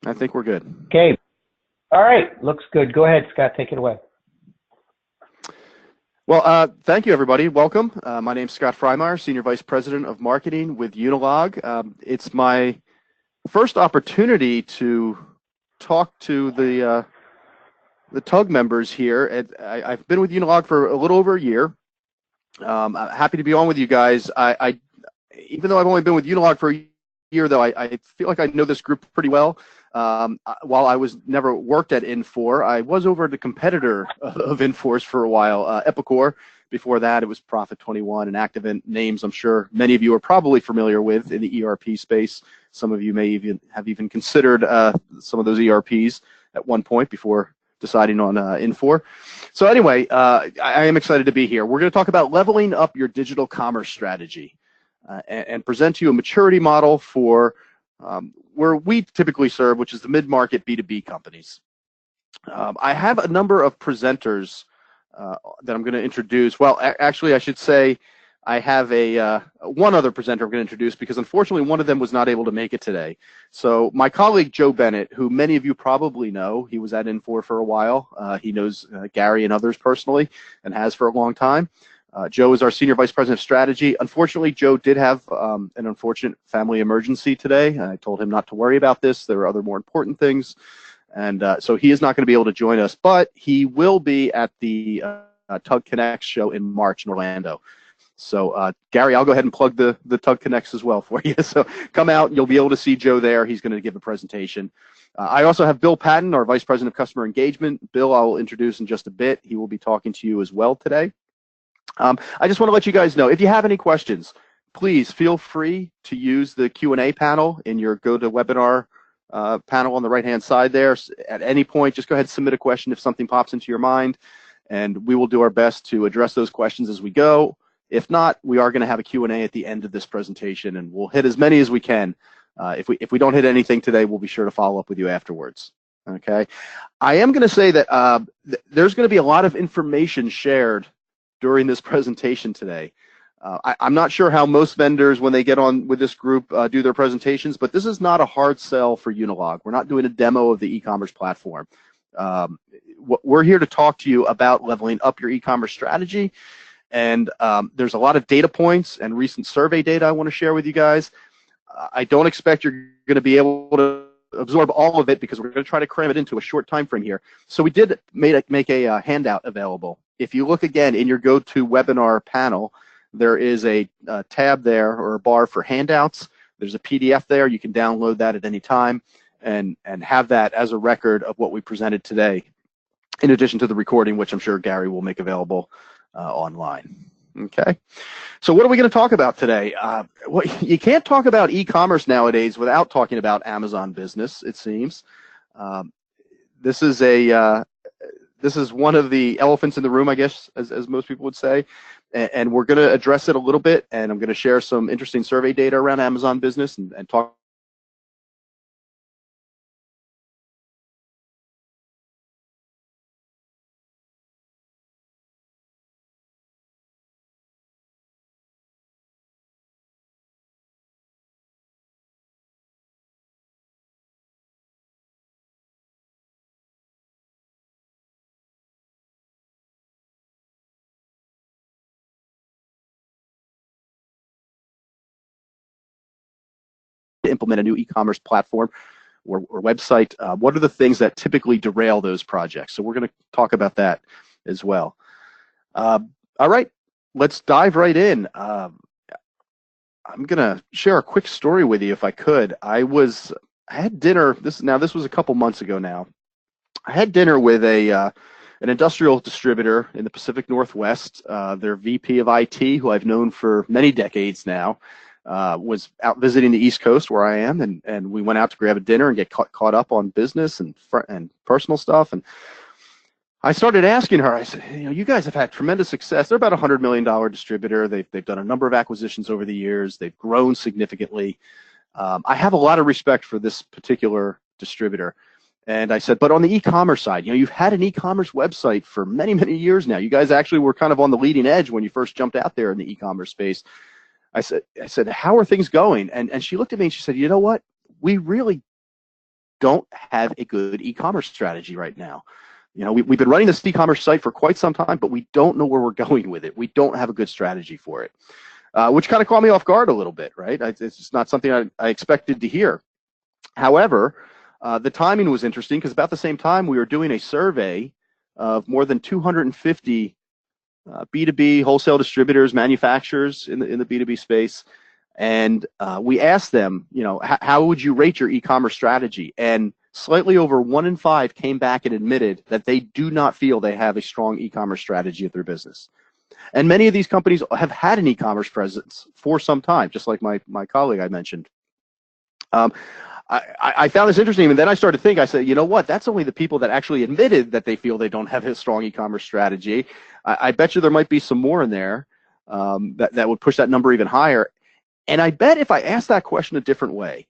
I think we're good. Okay. All right. Looks good. Go ahead, Scott. Take it away. Well, thank you, everybody. Welcome. My name's Scott Frymire, Senior Vice President of Marketing with Unilog. It's my first opportunity to talk to the TUG members here. I've been with Unilog for a little over a year. I'm happy to be on with you guys. Even though I've only been with Unilog for a year, though, I feel like I know this group pretty well. While I never worked at Infor, I was over at a competitor of Infor's for a while, Epicor. Before that, it was Profit 21 and Activant, names I'm sure many of you are probably familiar with in the ERP space. Some of you may have even considered some of those ERPs at one point before deciding on Infor. So anyway, I am excited to be here. We're going to talk about leveling up your digital commerce strategy and present to you a maturity model for where we typically serve, which is the mid-market B2B companies. I have a number of presenters that I'm going to introduce. Well, actually, I should say I have one other presenter I'm going to introduce because unfortunately one of them was not able to make it today. So my colleague Joe Bennett, who many of you probably know, he was at Infor for a while. He knows Gary and others personally and has for a long time. Joe is our Senior Vice President of Strategy. Unfortunately, Joe did have an unfortunate family emergency today. I told him not to worry about this. There are other more important things. And so he is not going to be able to join us, but he will be at the TUG Connects show in March in Orlando. So Gary, I'll go ahead and plug the TUG Connects as well for you. So come out, and you'll be able to see Joe there. He's going to give a presentation. I also have Bill Patton, our Vice President of Customer Engagement. Bill, I'll introduce in just a bit. He will be talking to you as well today. I just want to let you guys know, if you have any questions, please feel free to use the Q&A panel in your GoToWebinar panel on the right-hand side there. At any point, just go ahead and submit a question if something pops into your mind, and we will do our best to address those questions as we go. If not, we are going to have a Q&A at the end of this presentation, and we'll hit as many as we can. If we don't hit anything today, we'll be sure to follow up with you afterwards. Okay. I am going to say that there's going to be a lot of information shared during this presentation today. I'm not sure how most vendors, when they get on with this group, do their presentations, but this is not a hard sell for Unilog. We're not doing a demo of the e-commerce platform. We're here to talk to you about leveling up your e-commerce strategy, and there's a lot of data points and recent survey data I want to share with you guys. I don't expect you're going to be able to absorb all of it because we're going to try to cram it into a short time frame here. So we did make a handout available. If you look again in your GoToWebinar panel, there is a tab there or a bar for handouts. There's a PDF there. You can download that at any time and have that as a record of what we presented today, in addition to the recording, which I'm sure Gary will make available online. Okay, so what are we going to talk about today? Well, you can't talk about e-commerce nowadays without talking about Amazon Business, it seems. This is one of the elephants in the room, I guess, as most people would say, and we're going to address it a little bit, and I'm going to share some interesting survey data around Amazon Business and talk to implement a new e-commerce platform or website. What are the things that typically derail those projects? So we're going to talk about that as well. All right, let's dive right in. I'm going to share a quick story with you if I could. I had dinner, this was a couple months ago now. I had dinner with an industrial distributor in the Pacific Northwest. Their VP of IT, who I've known for many decades now, was out visiting the East Coast where I am, and we went out to grab a dinner and get caught up on business and personal stuff. And I started asking her, I said, you guys have had tremendous success. They're about a $100 million distributor. They've done a number of acquisitions over the years. They've grown significantly. I have a lot of respect for this particular distributor. And I said, but on the e-commerce side, you've had an e-commerce website for many, many years now. You guys actually were kind of on the leading edge when you first jumped out there in the e-commerce space. I said, how are things going? And she looked at me and she said, you know what? We really don't have a good e-commerce strategy right now. You know, we've been running this e-commerce site for quite some time, but we don't know where we're going with it. We don't have a good strategy for it, which kind of caught me off guard a little bit, right? It's just not something I expected to hear. However, the timing was interesting because about the same time we were doing a survey of more than 250 B2B wholesale distributors, manufacturers in the B2B space, and we asked them, you know, how would you rate your e-commerce strategy? And slightly over 1 in 5 came back and admitted that they do not feel they have a strong e-commerce strategy at their business. And many of these companies have had an e-commerce presence for some time, just like my colleague I mentioned. I found this interesting, and then I started to think, I said, you know what, that's only the people that actually admitted that they feel they don't have a strong e-commerce strategy. I bet you there might be some more in there that would push that number even higher. And I bet if I asked that question a different way,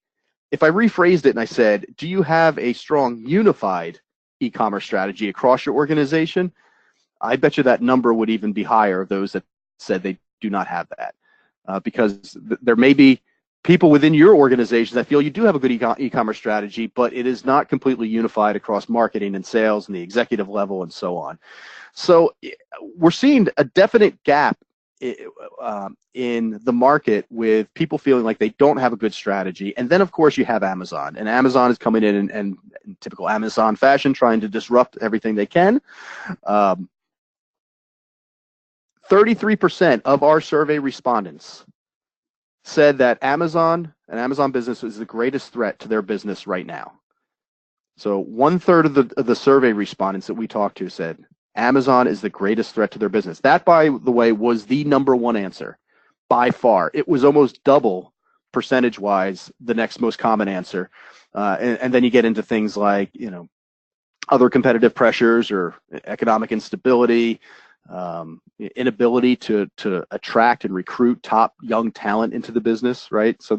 if I rephrased it and I said, do you have a strong unified e-commerce strategy across your organization? I bet you that number would even be higher of those that said they do not have that. Because there may be people within your organization that feel you do have a good e-commerce strategy, but it is not completely unified across marketing and sales and the executive level and so on. So we're seeing a definite gap in the market with people feeling like they don't have a good strategy. And then, of course, you have Amazon. And Amazon is coming in and in typical Amazon fashion, trying to disrupt everything they can. 33% of our survey respondents said that Amazon and Amazon business is the greatest threat to their business right now. So 1/3 of the survey respondents that we talked to said Amazon is the greatest threat to their business. That, by the way, was the #1 answer by far. It was almost double percentage-wise the next most common answer. And then you get into things like, you know, other competitive pressures or economic instability, inability to attract and recruit top young talent into the business, right? So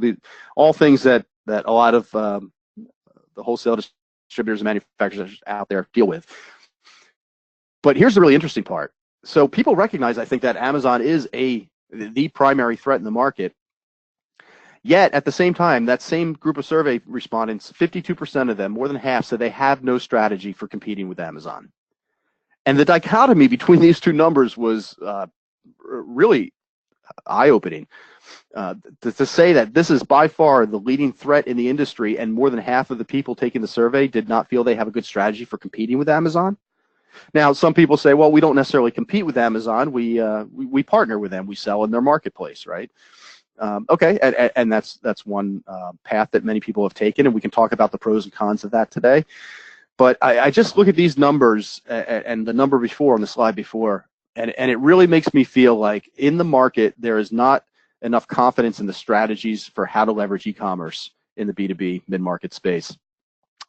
all things that a lot of the wholesale distributors and manufacturers out there deal with. But here's the really interesting part. So people recognize, I think, that Amazon is the primary threat in the market. Yet, at the same time, that same group of survey respondents, 52% of them, more than half, said they have no strategy for competing with Amazon. And the dichotomy between these two numbers was really eye-opening. To say that this is by far the leading threat in the industry, and more than half of the people taking the survey did not feel they have a good strategy for competing with Amazon. Now, some people say, well, we don't necessarily compete with Amazon. We partner with them. We sell in their marketplace, right? Okay, and that's one path that many people have taken, and we can talk about the pros and cons of that today. But I just look at these numbers and the number before on the slide before, and it really makes me feel like in the market there is not enough confidence in the strategies for how to leverage e-commerce in the B2B mid-market space.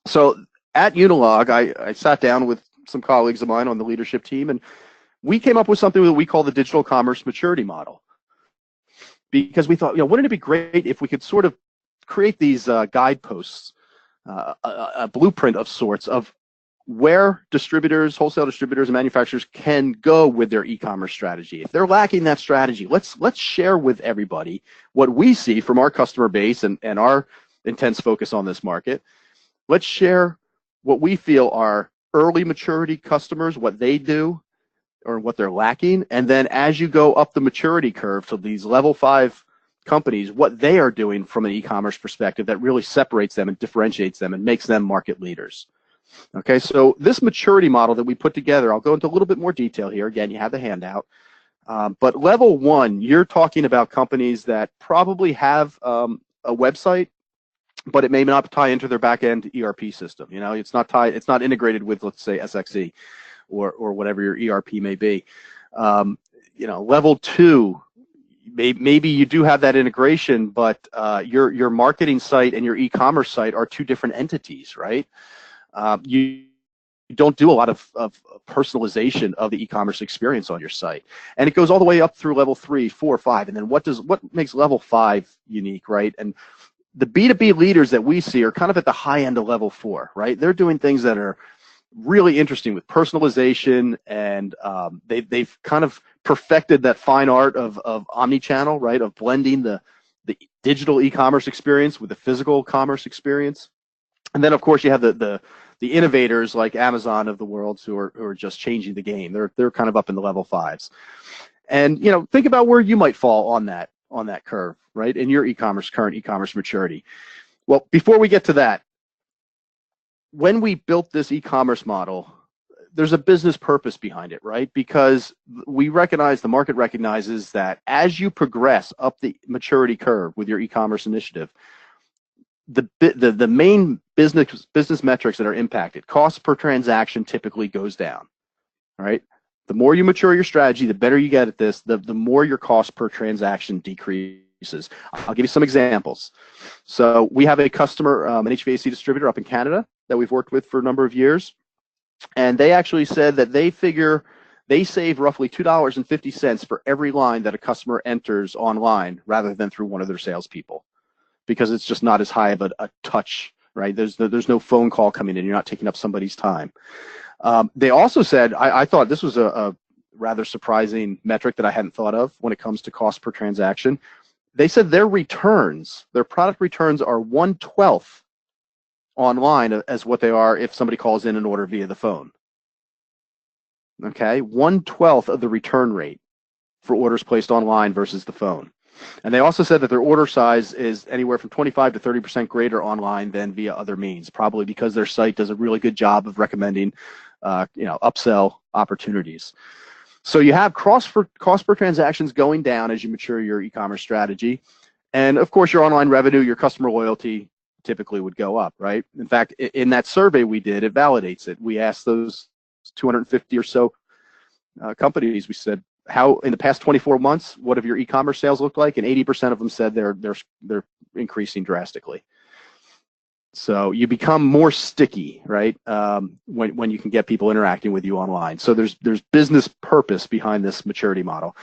So at Unilog, I sat down with some colleagues of mine on the leadership team, and we came up with something that we call the digital commerce maturity model. Because we thought, you know, wouldn't it be great if we could sort of create these guideposts, a blueprint of sorts of where distributors, wholesale distributors, and manufacturers can go with their e-commerce strategy. If they're lacking that strategy, let's share with everybody what we see from our customer base and our intense focus on this market. Let's share what we feel are early maturity customers, what they do or what they're lacking. And then as you go up the maturity curve to these level 5 companies, what they are doing from an e-commerce perspective that really separates them and differentiates them and makes them market leaders. Okay, so this maturity model that we put together, I'll go into a little bit more detail here. Again, you have the handout. But level 1, you're talking about companies that probably have a website, but it may not tie into their back-end ERP system. You know, it's not integrated with, let's say, SX.e or whatever your ERP may be. You know, level 2, maybe you do have that integration, but your marketing site and your e-commerce site are two different entities, right? You don't do a lot of personalization of the e-commerce experience on your site, and it goes all the way up through level 3, 4, 5, and then what makes level 5 unique, right? And the B2B leaders that we see are kind of at the high end of level 4, right? They're doing things that are really interesting with personalization, and they've kind of perfected that fine art of omni-channel, right? Of blending the digital e-commerce experience with the physical commerce experience. And then, of course, you have the innovators like Amazon of the world who are just changing the game. They're kind of up in the level 5s. And think about where you might fall on that curve, right? In your current e-commerce maturity. Well, before we get to that, when we built this e-commerce model, there's a business purpose behind it, right? Because we recognize, the market recognizes that as you progress up the maturity curve with your e-commerce initiative, the main business metrics that are impacted, cost per transaction typically goes down, right? The more you mature your strategy, the better you get at this, the more your cost per transaction decreases. I'll give you some examples. So we have a customer, an HVAC distributor up in Canada that we've worked with for a number of years. And they actually said that they figure they save roughly $2.50 for every line that a customer enters online rather than through one of their salespeople, because it's just not as high of a touch, right? There's no phone call coming in. You're not taking up somebody's time. They also said, I thought this was a rather surprising metric that I hadn't thought of when it comes to cost per transaction. They said their product returns are 1/12 online as what they are if somebody calls in an order via the phone. Okay, 1/12 of the return rate for orders placed online versus the phone. And they also said that their order size is anywhere from 25 to 30% greater online than via other means, probably because their site does a really good job of recommending, upsell opportunities. So you have cost per transactions going down as you mature your e-commerce strategy, and of course your online revenue, your customer loyalty typically would go up, right? In fact, in that survey we did, it validates it. We asked those 250 or so companies, we said, how in the past 24 months, what have your e-commerce sales looked like? And 80% of them said they're increasing drastically. So you become more sticky, right? When you can get people interacting with you online. So there's business purpose behind this maturity model.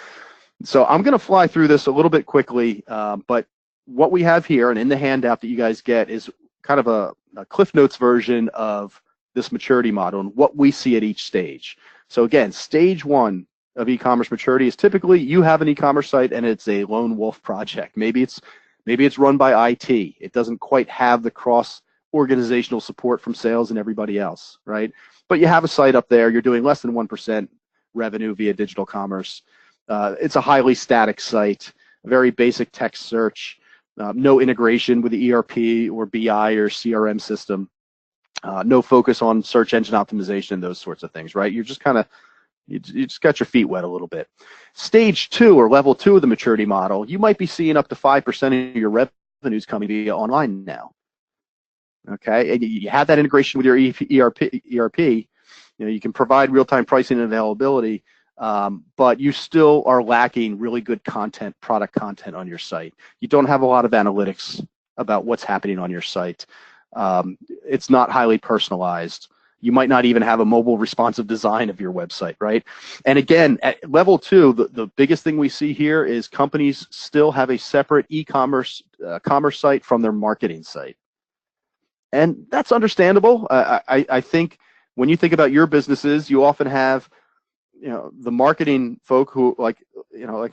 So I'm going to fly through this a little bit quickly, but what we have here and in the handout that you guys get is kind of a Cliff Notes version of this maturity model and what we see at each stage. So again, stage 1 of e-commerce maturity is typically you have an e-commerce site and it's a lone wolf project. Maybe it's run by IT. It doesn't quite have the cross-organizational support from sales and everybody else, right? But you have a site up there. You're doing less than 1% revenue via digital commerce. It's a highly static site, very basic text search, no integration with the ERP or BI or CRM system, no focus on search engine optimization, those sorts of things, right? You're just kind of you just got your feet wet a little bit. Stage 2 or level 2 of the maturity model, you might be seeing up to 5% of your revenues coming via online now. Okay, and you have that integration with your ERP. You can provide real-time pricing and availability, but you still are lacking really good product content on your site. You don't have a lot of analytics about what's happening on your site. It's not highly personalized. You might not even have a mobile responsive design of your website, right? And again, at level 2, the biggest thing we see here is companies still have a separate e-commerce commerce site from their marketing site. And that's understandable. I think when you think about your businesses, you often have, the marketing folk who, like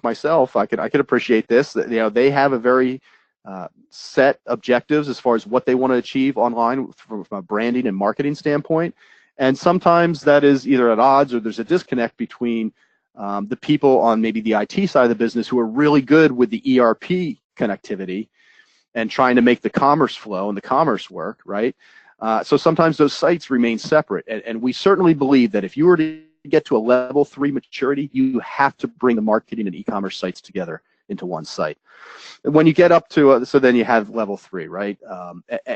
myself, I could appreciate this. That, they have a very set objectives as far as what they want to achieve online from a branding and marketing standpoint. And sometimes that is either at odds or there's a disconnect between the people on maybe the IT side of the business who are really good with the ERP connectivity and trying to make the commerce flow and the commerce work, right? So sometimes those sites remain separate. And we certainly believe that if you were to get to a level 3 maturity, you have to bring the marketing and e-commerce sites together into one site. When you get up to, so then you have level 3, right?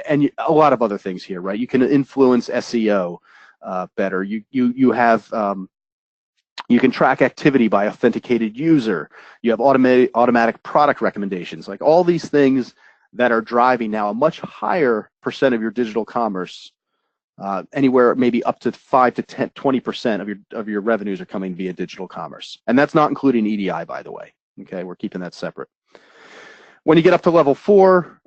And a lot of other things here, right? You can influence SEO better. You have, you can track activity by authenticated user. You have automatic product recommendations, like all these things that are driving now a much higher percent of your digital commerce. Anywhere maybe up to 5 to 10, 20% of your revenues are coming via digital commerce, and that's not including EDI, by the way. Okay, we're keeping that separate. When you get up to level 4,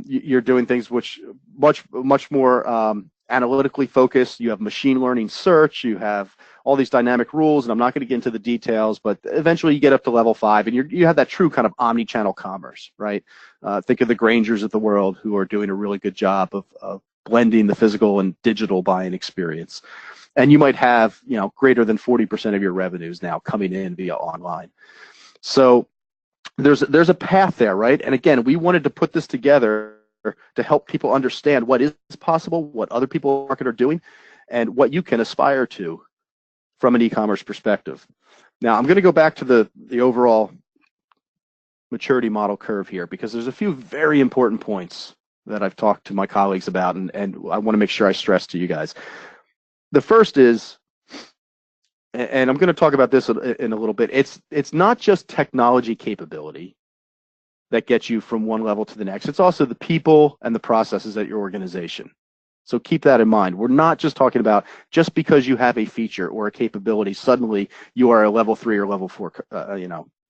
you're doing things which much more analytically focused. You have machine learning search. You have all these dynamic rules, and I'm not going to get into the details, but eventually you get up to level 5, and you have that true kind of omni-channel commerce, right? Think of the Grangers of the world who are doing a really good job of blending the physical and digital buying experience. And you might have, greater than 40% of your revenues now coming in via online. So there's a path there, right? And again, we wanted to put this together to help people understand what is possible, what other people in the market are doing, and what you can aspire to from an e-commerce perspective. Now, I'm going to go back to the overall maturity model curve here, because there's a few very important points that I've talked to my colleagues about, and I want to make sure I stress to you guys. The first is, and I'm going to talk about this in a little bit, it's not just technology capability that gets you from one level to the next. It's also the people and the processes at your organization. So keep that in mind. We're not just talking about just because you have a feature or a capability, suddenly you are a level 3 or level 4,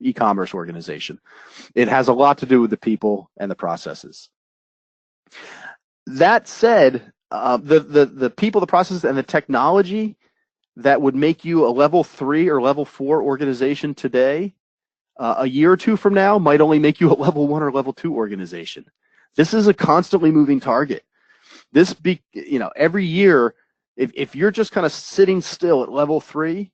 e-commerce organization. It has a lot to do with the people and the processes. That said, the people, the processes, and the technology that would make you a level 3 or level 4 organization today, a year or two from now, might only make you a level 1 or level 2 organization. This is a constantly moving target. Every year, if you're just kind of sitting still at level 3,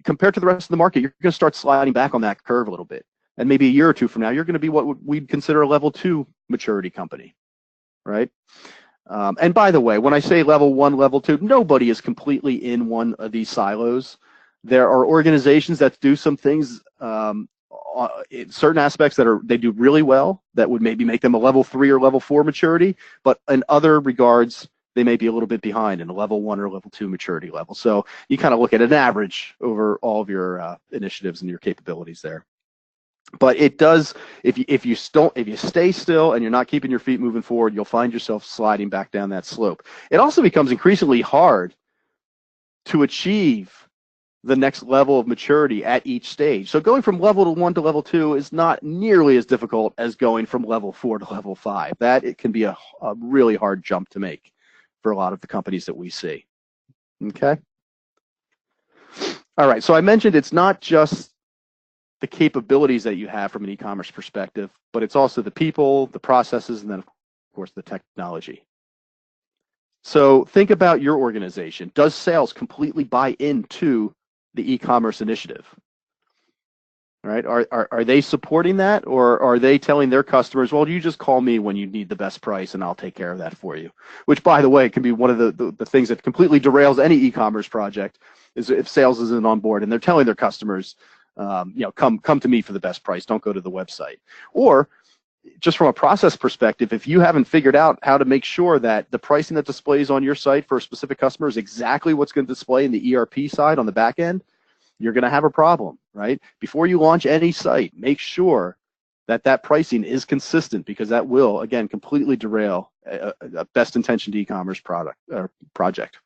compared to the rest of the market, you're going to start sliding back on that curve a little bit. And maybe a year or two from now, you're going to be what we'd consider a level 2 maturity company, right? And by the way, when I say level 1, level 2, nobody is completely in one of these silos. There are organizations that do some things, in certain aspects they do really well, that would maybe make them a level 3 or level 4 maturity, but in other regards, they may be a little bit behind in a level 1 or level 2 maturity level. So you kind of look at an average over all of your initiatives and your capabilities there. But it does, if you stay still and you're not keeping your feet moving forward, you'll find yourself sliding back down that slope. It also becomes increasingly hard to achieve the next level of maturity at each stage. So going from level 1 to level 2 is not nearly as difficult as going from level 4 to level 5. It can be a really hard jump to make for a lot of the companies that we see. Okay? All right, so I mentioned it's not just the capabilities that you have from an e-commerce perspective, but it's also the people, the processes, and then, of course, the technology. So think about your organization. Does sales completely buy into the e-commerce initiative? Right? Are they supporting that, or are they telling their customers, well, you just call me when you need the best price and I'll take care of that for you? Which, by the way, can be one of the things that completely derails any e-commerce project, is if sales isn't on board and they're telling their customers, come to me for the best price, don't go to the website. Or just from a process perspective, if you haven't figured out how to make sure that the pricing that displays on your site for a specific customer is exactly what's going to display in the ERP side on the back end, you're going to have a problem, right? Before you launch any site, make sure that pricing is consistent, because that will, again, completely derail a best-intentioned e-commerce project.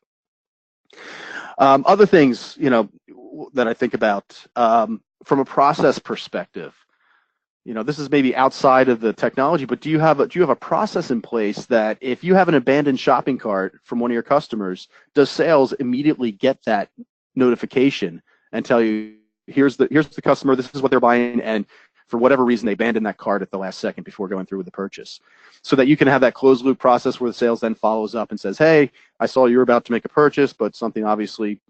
Other things, that I think about from a process perspective, this is maybe outside of the technology, but do you have a process in place that if you have an abandoned shopping cart from one of your customers, does sales immediately get that notification and tell you, here's the customer, this is what they're buying, and for whatever reason they abandoned that cart at the last second before going through with the purchase, so that you can have that closed loop process where the sales then follows up and says, hey, I saw you were about to make a purchase, but something obviously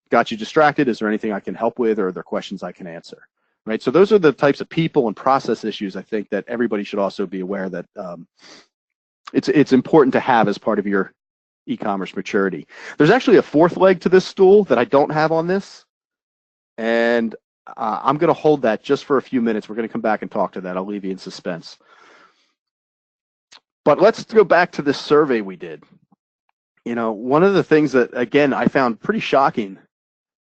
got you distracted. Is there anything I can help with, or are there questions I can answer? Right. So those are the types of people and process issues I think that everybody should also be aware that it's important to have as part of your e-commerce maturity. There's actually a fourth leg to this stool that I don't have on this, and I'm going to hold that just for a few minutes. We're going to come back and talk to that. I'll leave you in suspense. But let's go back to this survey we did. One of the things that, again, I found pretty shocking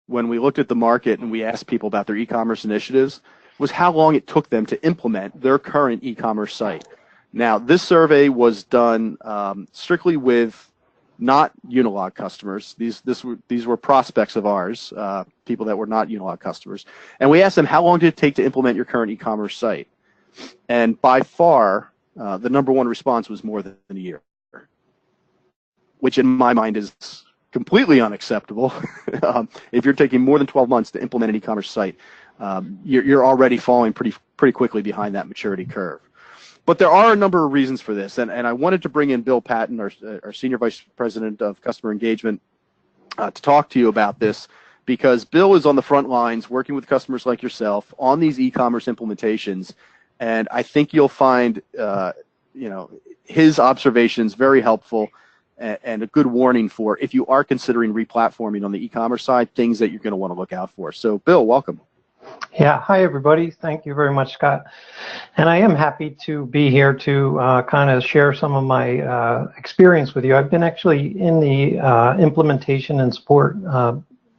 when we looked at the market and we asked people about their e-commerce initiatives was how long it took them to implement their current e-commerce site. Now, this survey was done strictly with not Unilog customers. These were prospects of ours, people that were not Unilog customers. And we asked them, how long did it take to implement your current e-commerce site? And by far, the #1 response was more than a year, which in my mind is completely unacceptable. If you're taking more than 12 months to implement an e-commerce site, you're already falling pretty quickly behind that maturity curve. But there are a number of reasons for this, and I wanted to bring in Bill Patton, our Senior Vice President of Customer Engagement, to talk to you about this, because Bill is on the front lines working with customers like yourself on these e-commerce implementations, and I think you'll find his observations very helpful and a good warning for if you are considering replatforming on the e-commerce side, things that you're going to want to look out for. So, Bill, welcome. Yeah, hi everybody. Thank you very much, Scott. And I am happy to be here to kind of share some of my experience with you. I've been actually in the implementation and support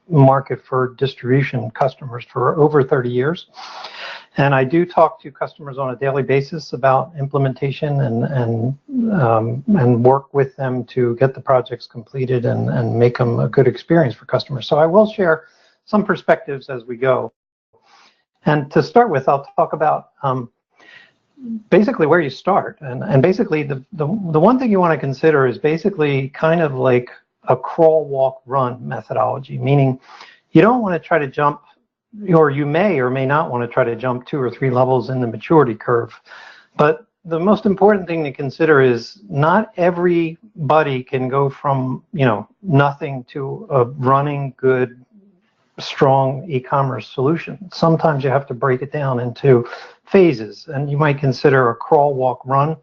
market for distribution customers for over 30 years. And I do talk to customers on a daily basis about implementation and work with them to get the projects completed and make them a good experience for customers. So I will share some perspectives as we go. And to start with, I'll talk about basically where you start. And basically, the one thing you want to consider is basically kind of like a crawl, walk, run methodology, meaning you don't want to try to jump, or you may or may not want to try to jump 2 or 3 levels in the maturity curve. But the most important thing to consider is not everybody can go from, nothing to a running good, strong e-commerce solution. Sometimes you have to break it down into phases, and you might consider a crawl, walk, run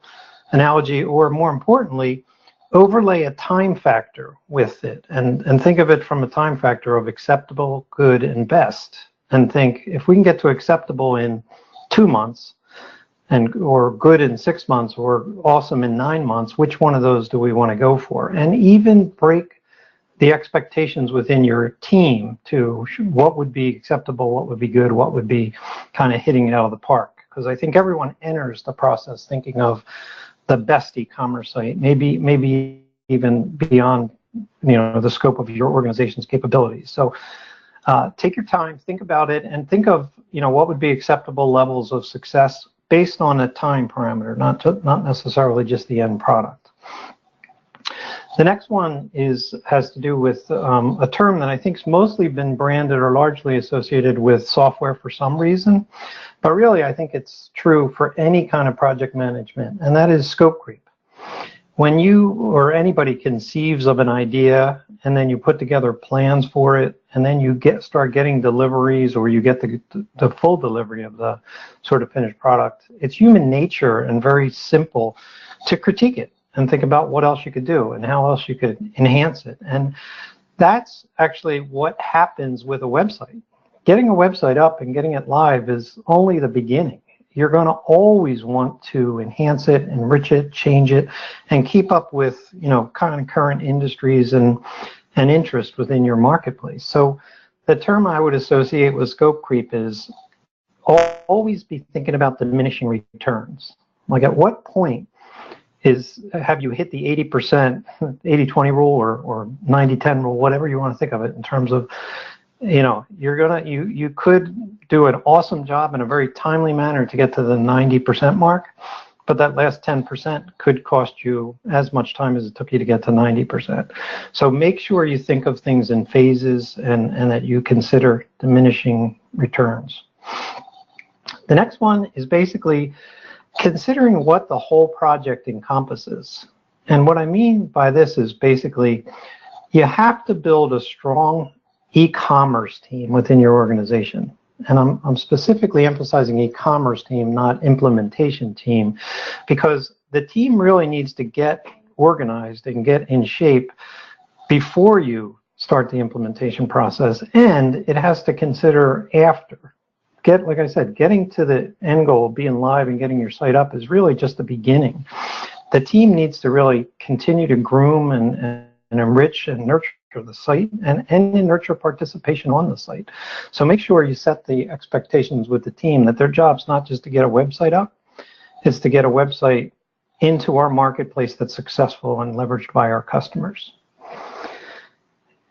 analogy, or more importantly, overlay a time factor with it and think of it from a time factor of acceptable, good, and best. And think, if we can get to acceptable in 2 months, or good in 6 months, or awesome in 9 months, which one of those do we want to go for? And even break the expectations within your team to what would be acceptable, what would be good, what would be kind of hitting it out of the park. Because I think everyone enters the process thinking of the best e-commerce site, maybe even beyond the scope of your organization's capabilities. So take your time, think about it, and think of what would be acceptable levels of success based on a time parameter, not necessarily just the end product. The next one has to do with a term that I think's mostly been branded or largely associated with software for some reason, but really I think it's true for any kind of project management, and that is scope creep. When you or anybody conceives of an idea and then you put together plans for it, and then you start getting deliveries, or you get the full delivery of the sort of finished product, it's human nature and very simple to critique it and think about what else you could do and how else you could enhance it. And that's actually what happens with a website. Getting a website up and getting it live is only the beginning. You're going to always want to enhance it, enrich it, change it, and keep up with kind of current industries and interest within your marketplace. So the term I would associate with scope creep is always be thinking about diminishing returns. Like, at what point have you hit the 80%, 80-20 rule or 90-10 rule, whatever you want to think of it, in terms of, you could do an awesome job in a very timely manner to get to the 90% mark, but that last 10% could cost you as much time as it took you to get to 90%. So make sure you think of things in phases and that you consider diminishing returns. The next one is basically considering what the whole project encompasses. And what I mean by this is basically you have to build a strong e-commerce team within your organization. And I'm specifically emphasizing e-commerce team, not implementation team, because the team really needs to get organized and get in shape before you start the implementation process. And it has to consider after. Like I said, getting to the end goal, being live and getting your site up is really just the beginning. The team needs to really continue to groom and enrich and nurture the site and nurture participation on the site. So make sure you set the expectations with the team that their job's not just to get a website up, it's to get a website into our marketplace that's successful and leveraged by our customers.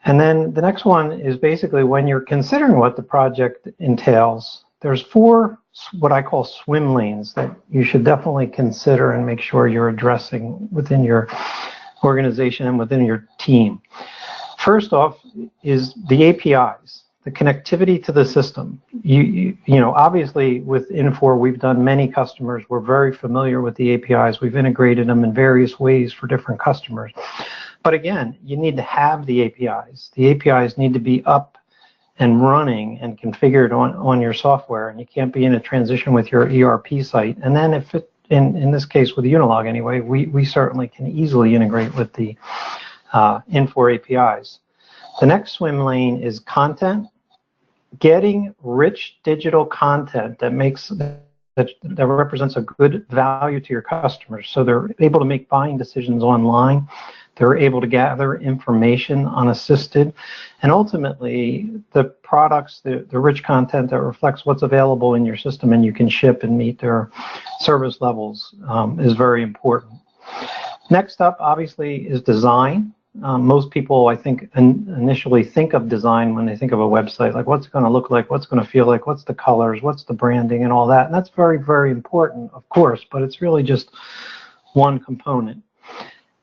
And then the next one is basically when you're considering what the project entails, there's 4 what I call swim lanes that you should definitely consider and make sure you're addressing within your organization and within your team. First off is the APIs. the connectivity to the system. You know, obviously with Infor, we've done many customers. We're very familiar with the APIs. We've integrated them in various ways for different customers. But again, you need to have the APIs. The APIs need to be up and running and configured on your software, and you can't be in a transition with your ERP site. And then if it, in this case with Unilog anyway, we certainly can easily integrate with the Infor APIs. The next swim lane is content. Getting rich digital content that represents a good value to your customers, so they're able to make buying decisions online. They're able to gather information unassisted, and ultimately the products, the rich content that reflects what's available in your system and you can ship and meet their service levels is very important. Next up, obviously, is design. Most people, I think, initially think of design when they think of a website, like what's it going to look like, what's going to feel like, what's the colors, what's the branding and all that. And that's very, very important, of course, but it's really just one component.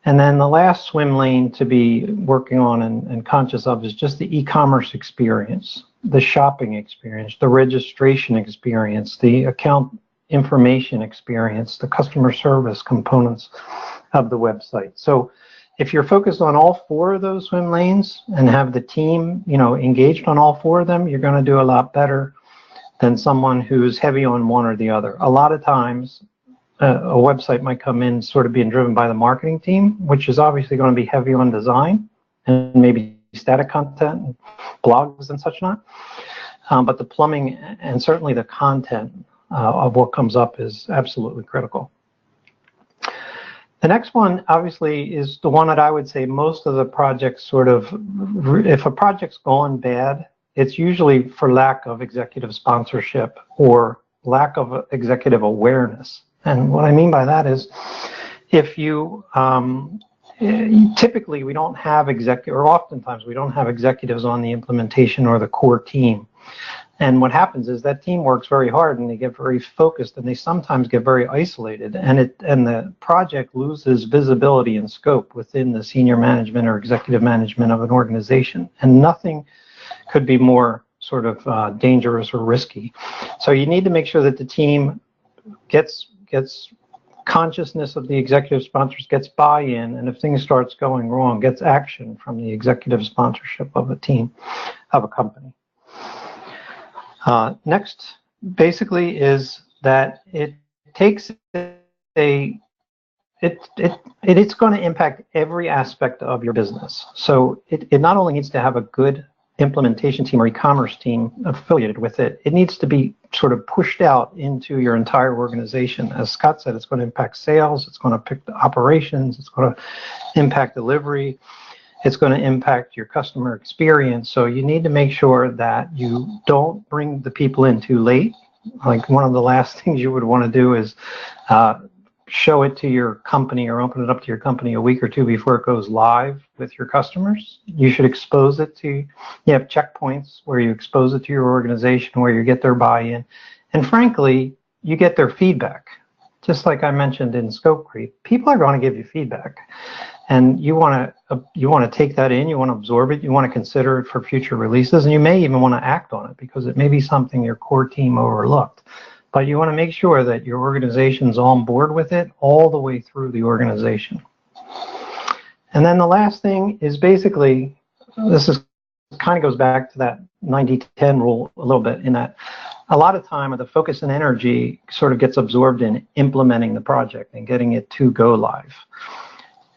And then the last swim lane to be working on and conscious of is just the e-commerce experience, the shopping experience, the registration experience, the account information experience, the customer service components of the website. So if you're focused on all four of those swim lanes and have the team, you know, engaged on all four of them, you're going to do a lot better than someone who's heavy on one or the other. A lot of times, a website might come in sort of being driven by the marketing team, which is obviously going to be heavy on design and maybe static content, and blogs and such not. But the plumbing and certainly the content of what comes up is absolutely critical. The next one, obviously, is the one that I would say most of the projects sort of, if a project's gone bad, it's usually for lack of executive sponsorship or lack of executive awareness. And what I mean by that is, if you, typically we don't have or oftentimes we don't have executives on the implementation or the core team. And what happens is that team works very hard and they get very focused and they sometimes get very isolated, and the project loses visibility and scope within the senior management or executive management of an organization. And nothing could be more sort of dangerous or risky. So you need to make sure that the team gets consciousness of the executive sponsors, gets buy-in, and if things starts going wrong, gets action from the executive sponsorship of a team, of a company. Next, basically, is that it takes it's going to impact every aspect of your business. So it not only needs to have a good implementation team or e-commerce team affiliated with it, it needs to be sort of pushed out into your entire organization. As Scott said, it's going to impact sales, it's going to pick the operations, it's going to impact delivery, it's going to impact your customer experience. So you need to make sure that you don't bring the people in too late. Like, one of the last things you would want to do is show it to your company or open it up to your company a week or two before it goes live with your customers. You should expose it to, you have checkpoints where you expose it to your organization, where you get their buy-in. And frankly, you get their feedback. Just like I mentioned in scope creep, people are going to give you feedback. And you want to take that in, you want to absorb it, you want to consider it for future releases, and you may even want to act on it because it may be something your core team overlooked. But you want to make sure that your organization's on board with it all the way through the organization. And then the last thing is basically, this is kind of goes back to that 90-10 rule a little bit, in that a lot of time the focus and energy sort of gets absorbed in implementing the project and getting it to go live.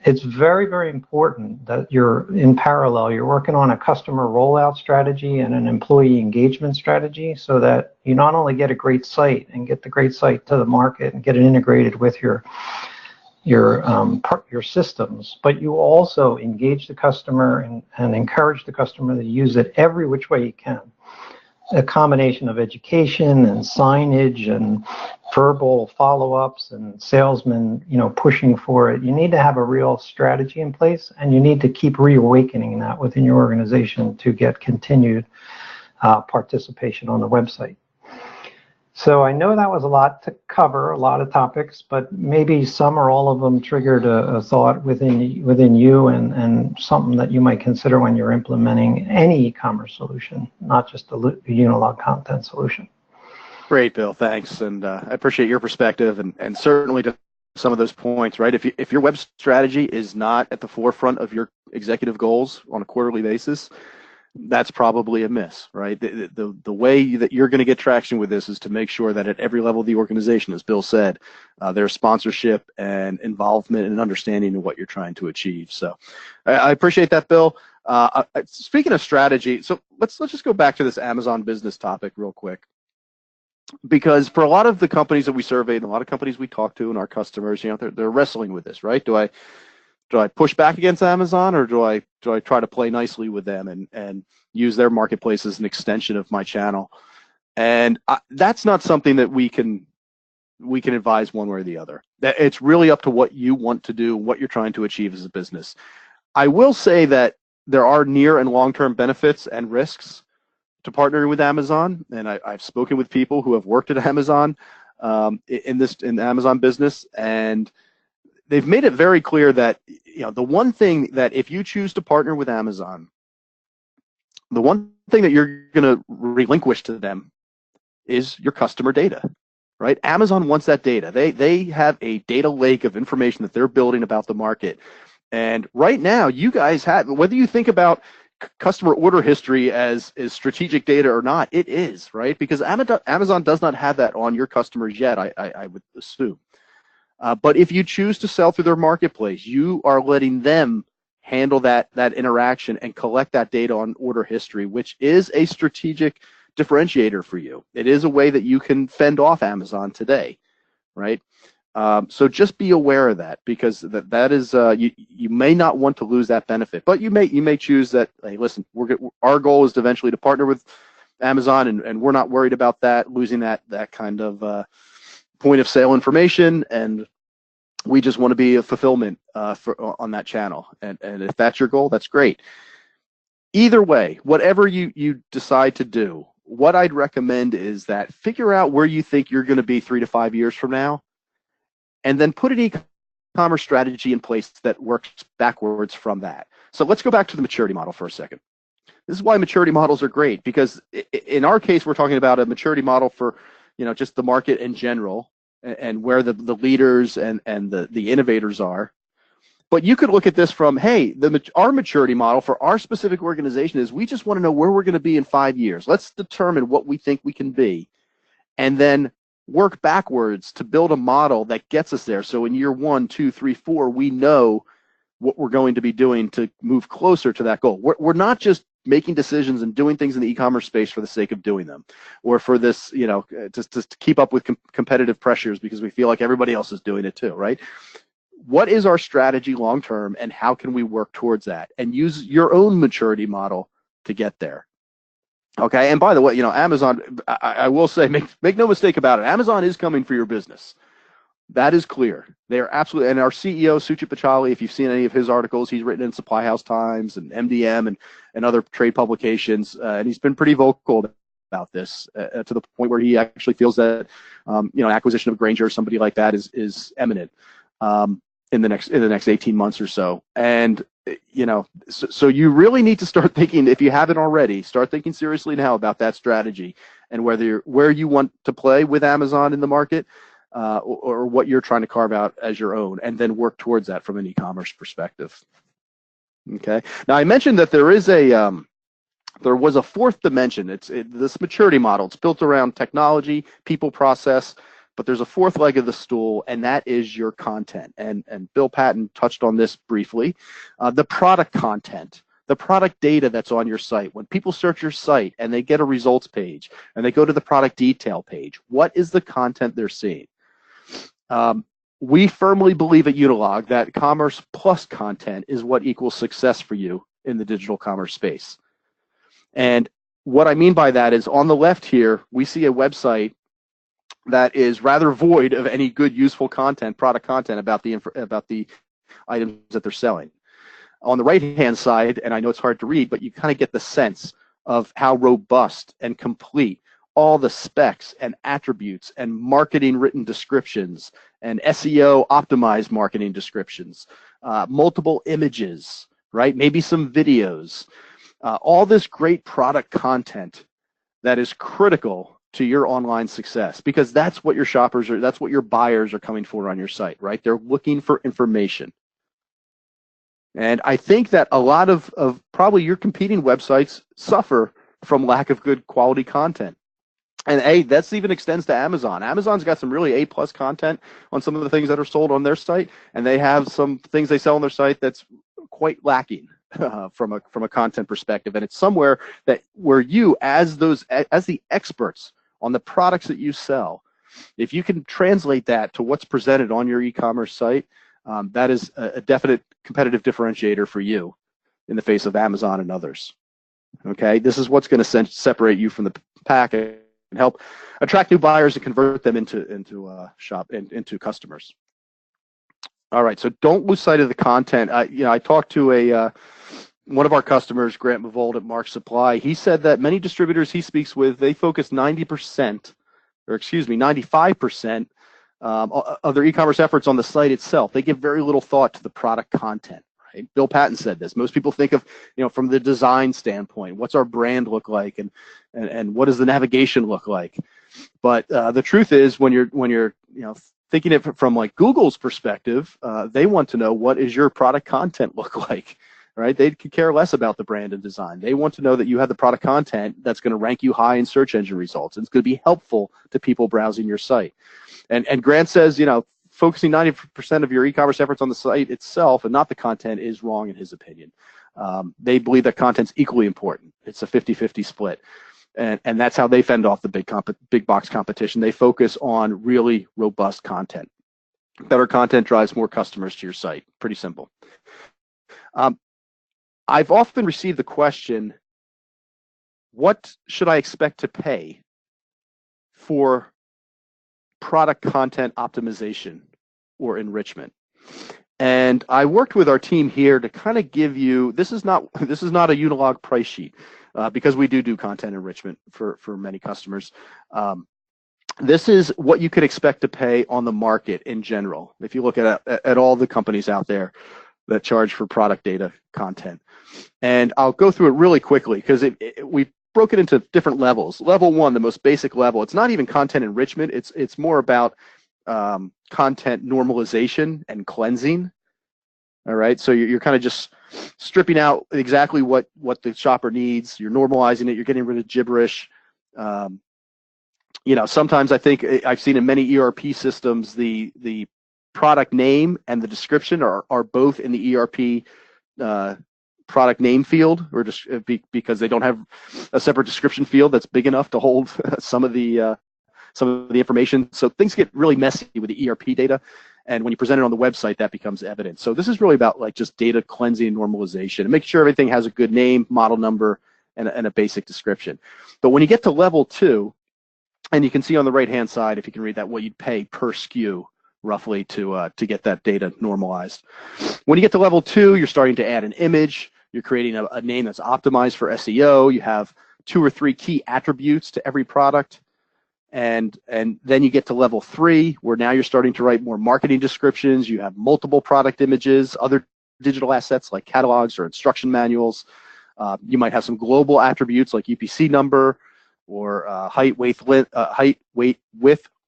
It's very, very important that you're in parallel, you're working on a customer rollout strategy and an employee engagement strategy, so that you not only get a great site and get the great site to the market and get it integrated with your systems, but you also engage the customer and encourage the customer to use it every which way you can. A combination of education and signage and verbal follow-ups and salesmen, pushing for it. You need to have a real strategy in place, and you need to keep reawakening that within your organization to get continued participation on the website. So I know that was a lot to cover, a lot of topics, but maybe some or all of them triggered a thought within you and something that you might consider when you're implementing any e-commerce solution, not just the Unilog content solution. Great, Bill. Thanks, and I appreciate your perspective, and certainly to some of those points. Right, if your web strategy is not at the forefront of your executive goals on a quarterly basis, that's probably a miss, right? The way that you're going to get traction with this is to make sure that at every level of the organization, as Bill said, there's sponsorship and involvement and understanding of what you're trying to achieve. So I appreciate that, Bill. Speaking of strategy, so let's just go back to this Amazon business topic real quick, because for a lot of the companies that we surveyed, and a lot of companies we talk to and our customers, they're wrestling with this, right? Do I push back against Amazon, or do I try to play nicely with them and use their marketplace as an extension of my channel? And that's not something that we can advise one way or the other. It's really up to what you want to do, what you're trying to achieve as a business. I will say that there are near and long-term benefits and risks to partnering with Amazon, and I've spoken with people who have worked at Amazon in the Amazon business, and they've made it very clear that the one thing that if you choose to partner with Amazon, the one thing that you're going to relinquish to them is your customer data, right? Amazon wants that data. They have a data lake of information that they're building about the market, and right now you guys have, whether you think about customer order history as strategic data or not, it is, right? Because Amazon does not have that on your customers yet, I would assume. But if you choose to sell through their marketplace, you are letting them handle that interaction and collect that data on order history, which is a strategic differentiator for you. It is a way that you can fend off Amazon today, right? So just be aware of that, because that is you may not want to lose that benefit, but you may choose that. Hey, listen, our goal is eventually to partner with Amazon, and we're not worried about that losing that kind of point of sale information, and we just want to be a fulfillment on that channel. And if that's your goal, that's great. Either way, whatever you decide to do, what I'd recommend is that figure out where you think you're going to be 3 to 5 years from now, and then put an e-commerce strategy in place that works backwards from that. So let's go back to the maturity model for a second. This is why maturity models are great, because in our case, we're talking about a maturity model for just the market in general, and where the leaders and the innovators are. But you could look at this from, hey, our maturity model for our specific organization is we just want to know where we're going to be in 5 years. Let's determine what we think we can be, and then work backwards to build a model that gets us there. So in year 1, 2, 3, 4, we know what we're going to be doing to move closer to that goal. We're not just making decisions and doing things in the e-commerce space for the sake of doing them, or for this, just to keep up with competitive pressures because we feel like everybody else is doing it too, right? What is our strategy long term, and how can we work towards that, and use your own maturity model to get there? Okay, and by the way, Amazon, I will say, make no mistake about it, Amazon is coming for your business. That is clear. They are absolutely, and our CEO, Suchit Pachali, if you've seen any of his articles, he's written in Supply House Times and MDM and other trade publications, and he's been pretty vocal about this to the point where he actually feels that, acquisition of Grainger or somebody like that is imminent in the next 18 months or so. And so you really need to start thinking, if you haven't already, start thinking seriously now about that strategy and where you want to play with Amazon in the market, or what you're trying to carve out as your own, and then work towards that from an e-commerce perspective. Okay. Now I mentioned that there was a fourth dimension. This maturity model. It's built around technology, people, process. But there's a fourth leg of the stool, and that is your content. And Bill Patton touched on this briefly. The product content, the product data that's on your site. When people search your site and they get a results page and they go to the product detail page, what is the content they're seeing? We firmly believe at Unilog that commerce plus content is what equals success for you in the digital commerce space. And what I mean by that is, on the left here, we see a website that is rather void of any good, useful content, product content about the items that they're selling. On the right-hand side, and I know it's hard to read, but you kind of get the sense of how robust and complete all the specs and attributes and marketing written descriptions and SEO optimized marketing descriptions, multiple images, right? Maybe some videos, all this great product content that is critical to your online success, because that's what your shoppers are, that's what your buyers are coming for on your site, right? They're looking for information. And I think that a lot of probably your competing websites suffer from lack of good quality content. And that's even extends to Amazon. Amazon's got some really A+ content on some of the things that are sold on their site, and they have some things they sell on their site that's quite lacking from a content perspective. And it's somewhere that where you, as the experts on the products that you sell, if you can translate that to what's presented on your e-commerce site, that is a definite competitive differentiator for you in the face of Amazon and others. Okay, this is what's going to separate you from the pack and help attract new buyers and convert them into customers. All right, so don't lose sight of the content. I talked to one of our customers, Grant Mavold at Mark Supply. He said that many distributors he speaks with, they focus 95% of their e-commerce efforts on the site itself. They give very little thought to the product content. Right? Bill Patton said this. Most people think of, from the design standpoint, what's our brand look like, and what does the navigation look like? But the truth is, when you're thinking it from like Google's perspective, they want to know, what is your product content look like? Right? They could care less about the brand and design. They want to know that you have the product content that's going to rank you high in search engine results. And it's going to be helpful to people browsing your site. And Grant says, focusing 90% of your e-commerce efforts on the site itself and not the content is wrong in his opinion. They believe that content's equally important. It's a 50-50 split. And that's how they fend off the big box competition. They focus on really robust content. Better content drives more customers to your site. Pretty simple. I've often received the question, what should I expect to pay for product content optimization or enrichment? And I worked with our team here to kind of give you, this is not a Unilog price sheet, because we do content enrichment for many customers. This is what you could expect to pay on the market in general. If you look at all the companies out there that charge for product data content. And I'll go through it really quickly because we broke it into different levels. Level 1, the most basic level, it's not even content enrichment. It's more about content normalization and cleansing. All right, so you're kind of just stripping out exactly what the shopper needs. You're normalizing it. You're getting rid of gibberish. Sometimes I think I've seen in many ERP systems the product name and the description are both in the ERP product name field, or just because they don't have a separate description field that's big enough to hold some of the information. So things get really messy with the ERP data, and when you present it on the website, that becomes evident. So this is really about like just data cleansing and normalization, and make sure everything has a good name, model number, and a basic description. But when you get to level 2, and you can see on the right-hand side, if you can read that, what you'd pay per SKU roughly to get that data normalized. When you get to level 2, you're starting to add an image. You're creating a name that's optimized for SEO. You have 2 or 3 key attributes to every product. And then you get to level 3, where now you're starting to write more marketing descriptions. You have multiple product images, other digital assets like catalogs or instruction manuals. You might have some global attributes like UPC number, or height, width,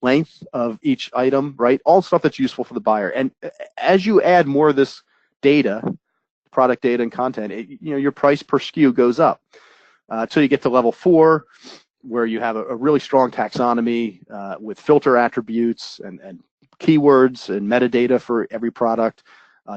length of each item, right? All stuff that's useful for the buyer. And as you add more of this data, product data and content, your price per SKU goes up. Until you get to level 4, where you have a really strong taxonomy with filter attributes and keywords and metadata for every product.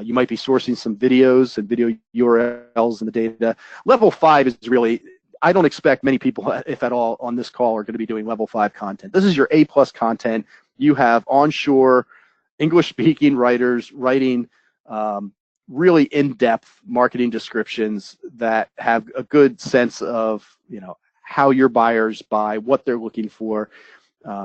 You might be sourcing some videos and video URLs in the data. Level 5 is really, I don't expect many people, if at all, on this call are going to be doing level 5 content. This is your A+ content. You have onshore English-speaking writers writing really in-depth marketing descriptions that have a good sense of, how your buyers buy, what they're looking for.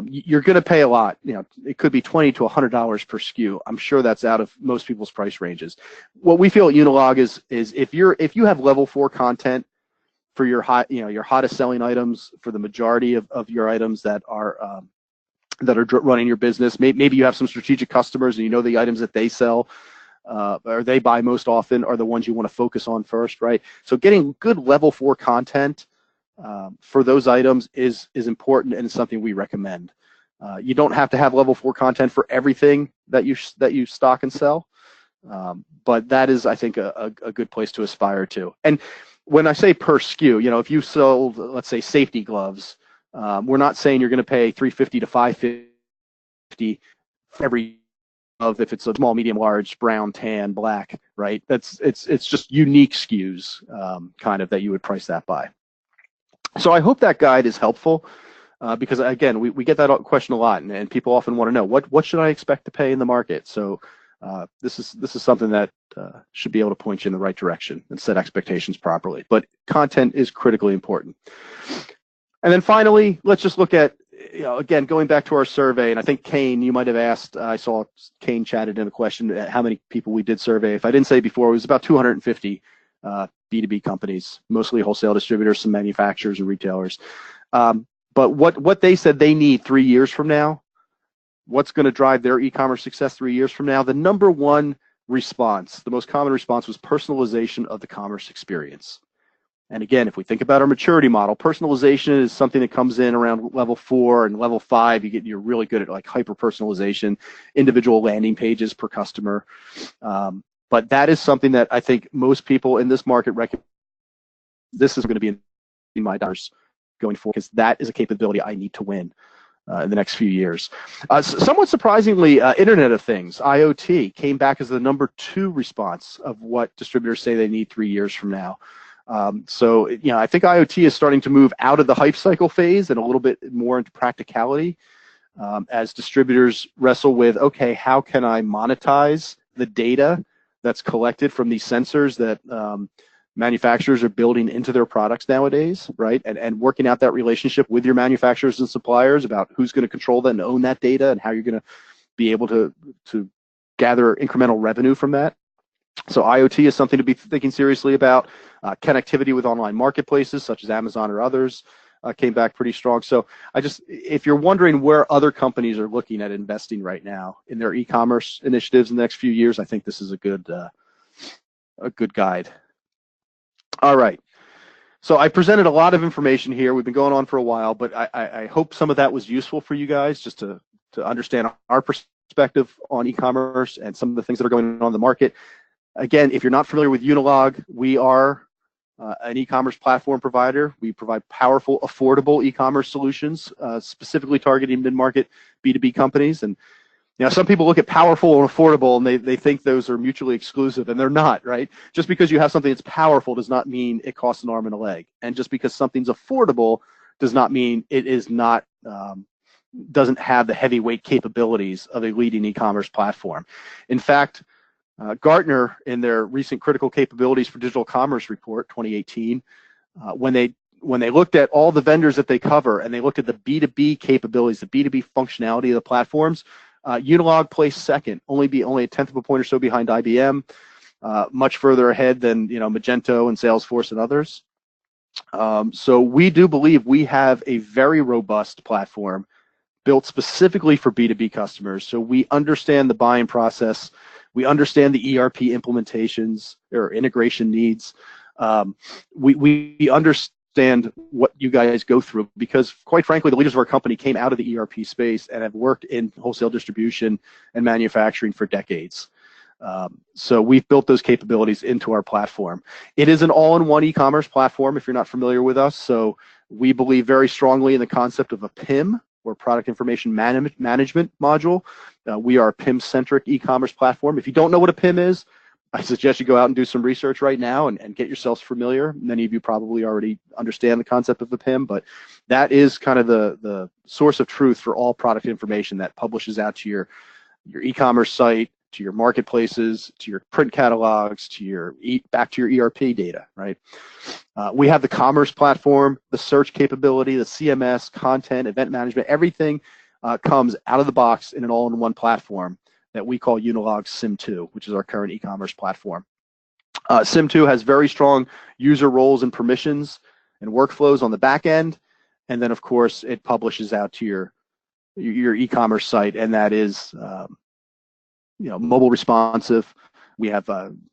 You're going to pay a lot. It could be $20 to $100 per SKU. I'm sure that's out of most people's price ranges. What we feel at Unilog is if you have level 4 content, for your your hottest selling items, for the majority of your items that are running your business. Maybe you have some strategic customers and you know the items that they sell or they buy most often are the ones you want to focus on first, right? So getting good level 4 content for those items is important, and it's something we recommend. You don't have to have level 4 content for everything that you stock and sell, but that is, I think, a good place to aspire to. And when I say per SKU, if you sold, let's say, safety gloves, we're not saying you're going to pay $350 to $550 for every glove if it's a small, medium, large, brown, tan, black, right? It's just unique SKUs kind of that you would price that by. So I hope that guide is helpful because, again, we get that question a lot, and people often want to know what should I expect to pay in the market. So this is something that should be able to point you in the right direction and set expectations properly. But content is critically important. And then finally, let's just look at, again, going back to our survey, and I think Kane, you might have asked, I saw Kane chatted in a question, how many people we did survey. If I didn't say before, it was about 250 B2B companies, mostly wholesale distributors, some manufacturers and retailers. But what they said they need 3 years from now, what's going to drive their e-commerce success 3 years from now, the number one response, the most common response was personalization of the commerce experience. And again, if we think about our maturity model, personalization is something that comes in around level 4 and level 5. You're really good at like hyper personalization, individual landing pages per customer. But that is something that I think most people in this market recognize. This is going to be in my dollars going forward because that is a capability I need to win in the next few years. Somewhat surprisingly, Internet of Things, IoT, came back as the number 2 response of what distributors say they need 3 years from now. So, I think IoT is starting to move out of the hype cycle phase and a little bit more into practicality as distributors wrestle with, okay, how can I monetize the data that's collected from these sensors that manufacturers are building into their products nowadays, right? And working out that relationship with your manufacturers and suppliers about who's going to control that and own that data and how you're going to be able to gather incremental revenue from that. So IoT is something to be thinking seriously about. Connectivity with online marketplaces such as Amazon or others came back pretty strong. So if you're wondering where other companies are looking at investing right now in their e-commerce initiatives in the next few years, I think this is a good guide. All right. So I presented a lot of information here. We've been going on for a while, but I hope some of that was useful for you guys just to understand our perspective on e-commerce and some of the things that are going on in the market. Again, if you're not familiar with Unilog, we are an e-commerce platform provider. We provide powerful, affordable e-commerce solutions, specifically targeting mid-market B2B companies. And some people look at powerful and affordable and they think those are mutually exclusive, and they're not, right? Just because you have something that's powerful does not mean it costs an arm and a leg. And just because something's affordable does not mean it is not doesn't have the heavyweight capabilities of a leading e-commerce platform. In fact, Gartner, in their recent Critical Capabilities for Digital Commerce report, 2018, when they looked at all the vendors that they cover and they looked at the B2B capabilities, the B2B functionality of the platforms, Unilog placed second, only a tenth of a point or so behind IBM, much further ahead than Magento and Salesforce and others. So we do believe we have a very robust platform built specifically for B2B customers. So we understand the buying process. We understand the ERP implementations or integration needs. We understand what you guys go through because, quite frankly, the leaders of our company came out of the ERP space and have worked in wholesale distribution and manufacturing for decades. So we've built those capabilities into our platform. It is an all-in-one e-commerce platform if you're not familiar with us. So we believe very strongly in the concept of a PIM, or Product Information Management module. We are a PIM-centric e-commerce platform. If you don't know what a PIM is, I suggest you go out and do some research right now and get yourselves familiar. Many of you probably already understand the concept of the PIM, but that is kind of the source of truth for all product information that publishes out to your e-commerce site, to your marketplaces, to your print catalogs, back to your ERP data, right? We have the commerce platform, the search capability, the CMS, content, event management, everything comes out of the box in an all-in-one platform that we call Unilog SIM2, which is our current e-commerce platform. SIM2 has very strong user roles and permissions and workflows on the back end, and then of course it publishes out to your e-commerce site, and that is mobile responsive. We have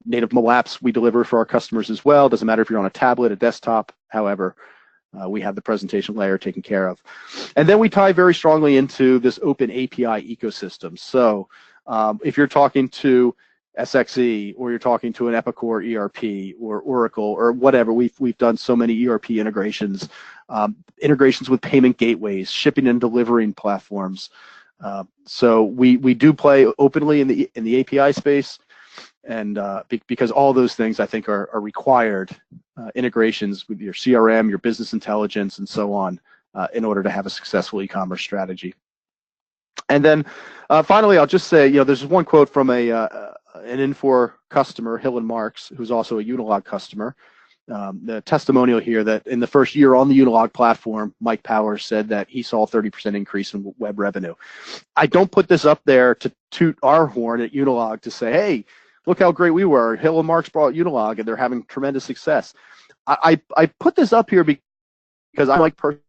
native mobile apps we deliver for our customers as well. Doesn't matter if you're on a tablet, a desktop, however, we have the presentation layer taken care of. And then we tie very strongly into this open API ecosystem. So if you're talking to SX.e, or you're talking to an Epicor ERP or Oracle or whatever, we've done so many ERP integrations, integrations with payment gateways, shipping and delivering platforms. So we do play openly in the API space, and because all those things I think are required integrations with your CRM, your business intelligence, and so on in order to have a successful e-commerce strategy. And then finally, I'll just say, there's one quote from an Infor customer, Hill and Marks, who's also a Unilog customer. The testimonial here that in the first year on the Unilog platform, Mike Powers said that he saw a 30% increase in web revenue. I don't put this up there to toot our horn at Unilog to say, hey, look how great we were. Hill and Marks brought Unilog and they're having tremendous success. I put this up here because I like personally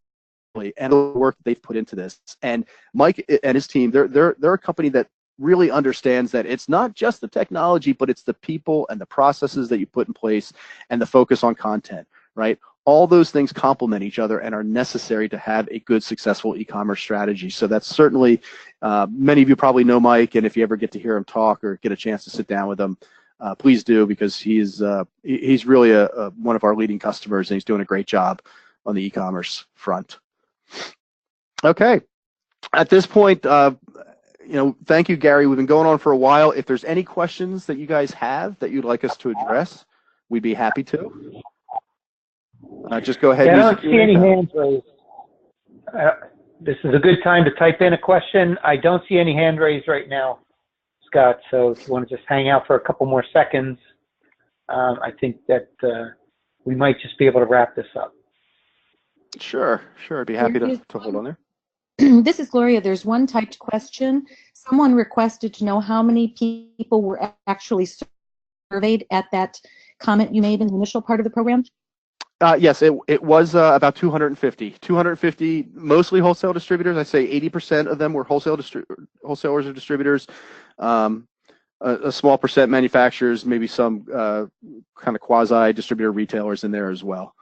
and the work they've put into this. And Mike and his team, they're a company that really understands that it's not just the technology, but it's the people and the processes that you put in place and the focus on content, right? All those things complement each other and are necessary to have a good, successful e-commerce strategy. So that's certainly, many of you probably know Mike, and if you ever get to hear him talk or get a chance to sit down with him, please do, because he's really one of our leading customers, and he's doing a great job on the e-commerce front. Okay, at this point, thank you, Gary. We've been going on for a while. If there's any questions that you guys have that you'd like us to address, we'd be happy to. Just go ahead. Yeah, I don't see any hands raised. This is a good time to type in a question. I don't see any hand raised right now, Scott. So if you want to just hang out for a couple more seconds, I think that we might just be able to wrap this up. Sure. I'd be happy to hold on there. This is Gloria. There's one typed question. Someone requested to know how many people were actually surveyed at that comment you made in the initial part of the program. Yes, it was about 250. 250, mostly wholesale distributors. I say 80% of them were wholesalers or distributors. A small percent manufacturers, maybe some kind of quasi-distributor retailers in there as well.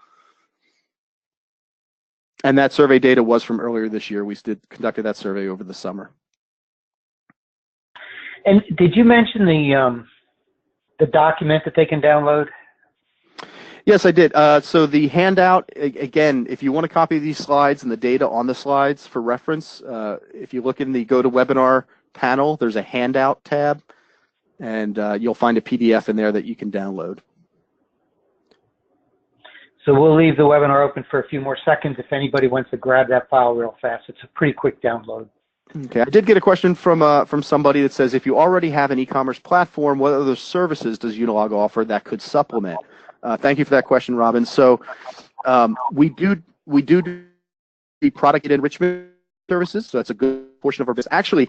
And that survey data was from earlier this year. We conducted that survey over the summer. And did you mention the document that they can download? Yes, I did. So the handout, again, if you want to copy these slides and the data on the slides for reference, if you look in the GoToWebinar panel, there's a handout tab, and you'll find a PDF in there that you can download. So we'll leave the webinar open for a few more seconds if anybody wants to grab that file real fast. It's a pretty quick download. Okay, I did get a question from somebody that says, if you already have an e-commerce platform, what other services does Unilog offer that could supplement? Thank you for that question, Robin. So we do product enrichment services. So that's a good portion of our business. Actually,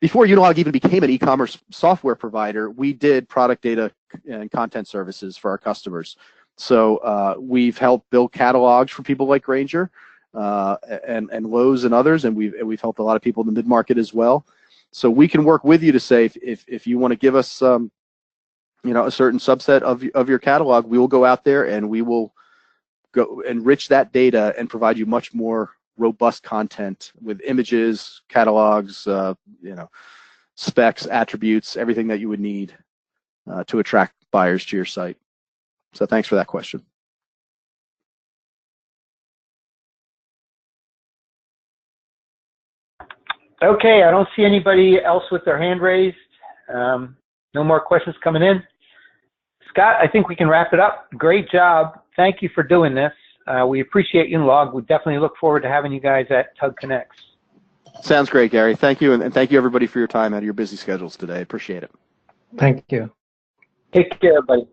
before Unilog even became an e-commerce software provider, we did product data and content services for our customers. So we've helped build catalogs for people like Grainger and Lowe's and others, and we've helped a lot of people in the mid-market as well. So we can work with you to say if you want to give us a certain subset of your catalog, we will go out there and we will go enrich that data and provide you much more robust content with images, catalogs, specs, attributes, everything that you would need to attract buyers to your site. So thanks for that question. Okay, I don't see anybody else with their hand raised. No more questions coming in. Scott, I think we can wrap it up. Great job. Thank you for doing this. We appreciate Unilog. We definitely look forward to having you guys at TUG Connects. Sounds great, Gary. Thank you, and thank you everybody for your time out of your busy schedules today. Appreciate it. Thank you. Take care, everybody.